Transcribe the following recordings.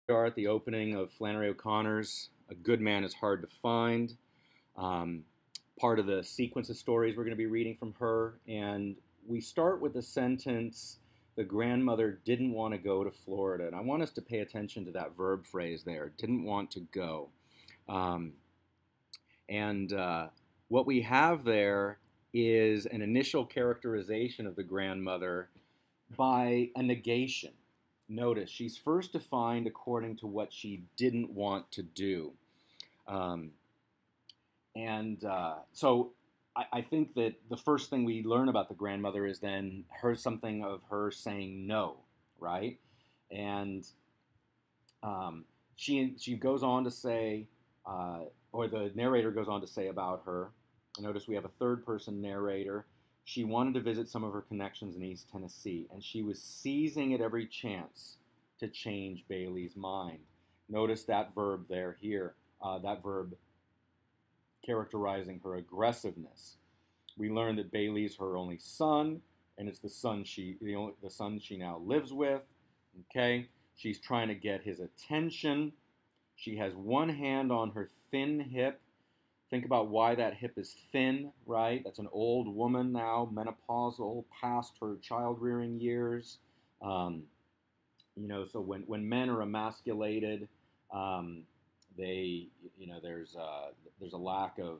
We are at the opening of Flannery O'Connor's A Good Man is Hard to Find. Um, Part of the sequence of stories we're going to be reading from her. And we start with the sentence, the grandmother didn't want to go to Florida. And I want us to pay attention to that verb phrase there, didn't want to go. Um, and what we have there is an initial characterization of the grandmother by a negation. Notice she's first defined according to what she didn't want to do. Um, and so I think that the first thing we learn about the grandmother is then something of her saying no, right? And she goes on to say, or the narrator goes on to say about her. Notice we have a third person narrator. She wanted to visit some of her connections in East Tennessee, and she was seizing at every chance to change Bailey's mind. Notice that verb there here, that verb characterizing her aggressiveness. We learn that Bailey's her only son, and it's the son she now lives with. Okay, she's trying to get his attention. She has one hand on her thin hip. Think about why that hip is thin, right? That's an old woman now, menopausal, past her child rearing years. Um, so when men are emasculated, um, they, there's a lack of,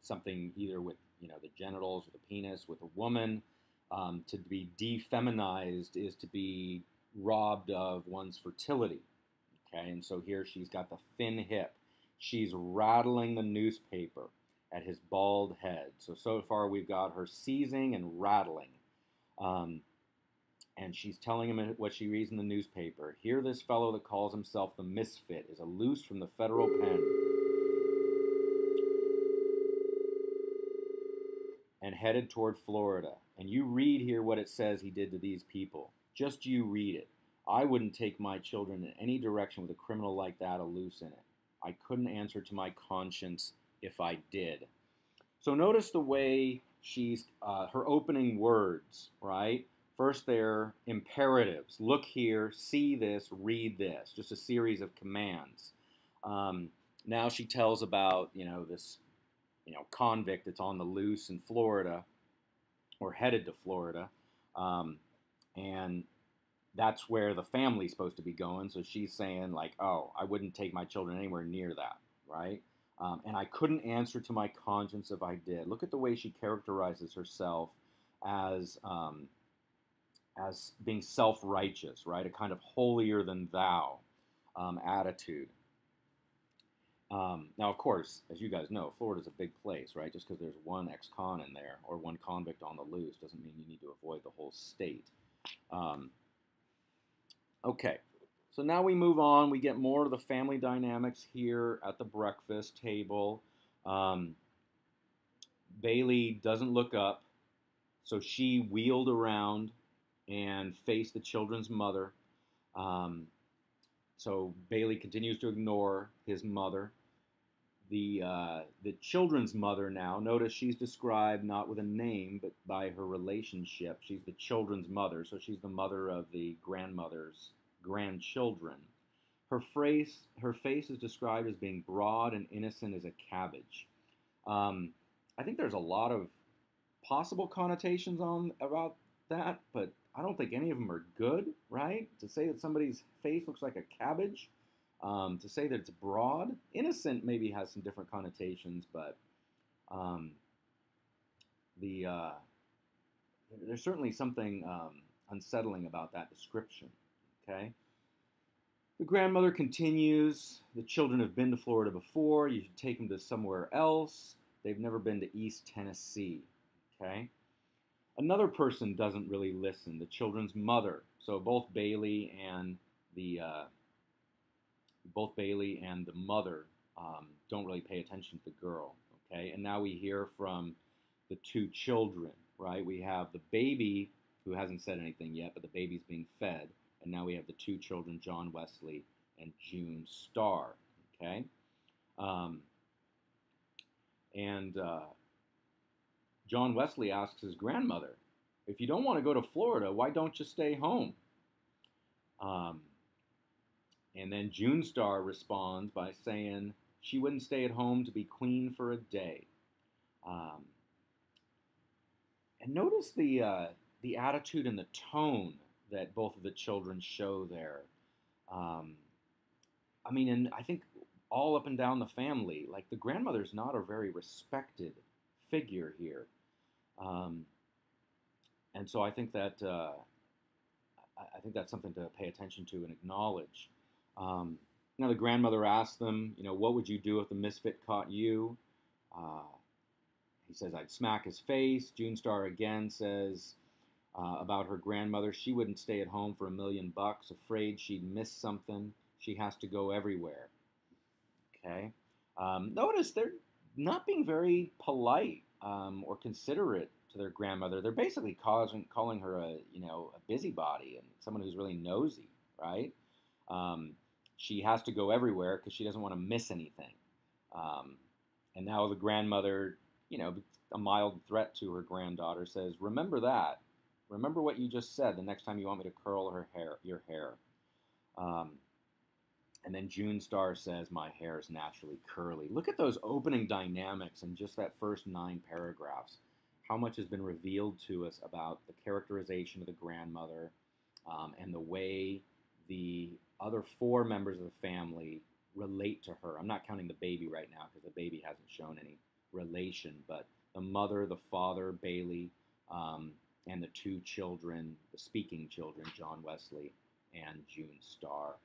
something either with, the genitals or the penis with a woman. To be defeminized is to be robbed of one's fertility. Okay, and so here she's got the thin hip. She's rattling the newspaper at his bald head. So far we've got her seizing and rattling. Um, and she's telling him what she reads in the newspaper. Here, this fellow that calls himself the Misfit is a loose from the federal pen and headed toward Florida. And you read here what it says he did to these people. Just you read it. I wouldn't take my children in any direction with a criminal like that a loose in it. I couldn't answer to my conscience if I did. So notice the way her opening words, right? First, they're imperatives. Look here, see this, read this. Just a series of commands. Um, Now she tells about, this, convict that's on the loose in Florida or headed to Florida. Um, and that's where the family's supposed to be going. So she's saying, like, oh, I wouldn't take my children anywhere near that, right? And I couldn't answer to my conscience if I did. Look at the way she characterizes herself as being self-righteous, right? A kind of holier than thou attitude. Now, of course, as you guys know, Florida's a big place, right? Just because there's one ex-con in there or one convict on the loose doesn't mean you need to avoid the whole state. Um, okay, so now we move on. We get more of the family dynamics here at the breakfast table. Um, Bailey doesn't look up, so she wheeled around and faced the children's mother. Um, so Bailey continues to ignore his mother. The children's mother now, notice she's described not with a name, but by her relationship. She's the children's mother, so she's the mother of the grandmother's grandchildren. Her face is described as being broad and innocent as a cabbage. Um, I think there's a lot of possible connotations on about that, but I don't think any of them are good, right? To say that somebody's face looks like a cabbage, to say that it's broad, innocent maybe has some different connotations, but um, the there's certainly something unsettling about that description. Okay. The grandmother continues. The children have been to Florida before. You should take them to somewhere else. They've never been to East Tennessee. Okay. Another person doesn't really listen, the children's mother. So the both Bailey and the mother don't really pay attention to the girl. Okay, and now we hear from the two children. Right, we have the baby who hasn't said anything yet, but the baby's being fed, and now we have the two children, John Wesley and June Starr. Okay, um, and John Wesley asks his grandmother, if you don't want to go to Florida, why don't you stay home? Um, And then June Star responds by saying she wouldn't stay at home to be queen for a day. Um, and notice the attitude and the tone that both of the children show there. Um, I mean, and I think all up and down the family, like the grandmother's not a very respected figure here. Um, and so I think that I think that's something to pay attention to and acknowledge. Um, Now the grandmother asks them, what would you do if the misfit caught you? Uh, he says, I'd smack his face. June Star again says about her grandmother, she wouldn't stay at home for $1,000,000, afraid she'd miss something. She has to go everywhere. Okay. Notice they're not being very polite or considerate to their grandmother. They're basically calling her a busybody and someone who's really nosy, right? Um, she has to go everywhere because she doesn't want to miss anything. Um, and now the grandmother, a mild threat to her granddaughter, says, "Remember that. Remember what you just said the next time you want me to curl your hair." Um, and then June Star says, "My hair is naturally curly." Look at those opening dynamics in just that first 9 paragraphs. How much has been revealed to us about the characterization of the grandmother and the way the other 4 members of the family relate to her. I'm not counting the baby right now because the baby hasn't shown any relation, but the mother, the father, Bailey, um, and the 2 children, the speaking children, John Wesley and June Star.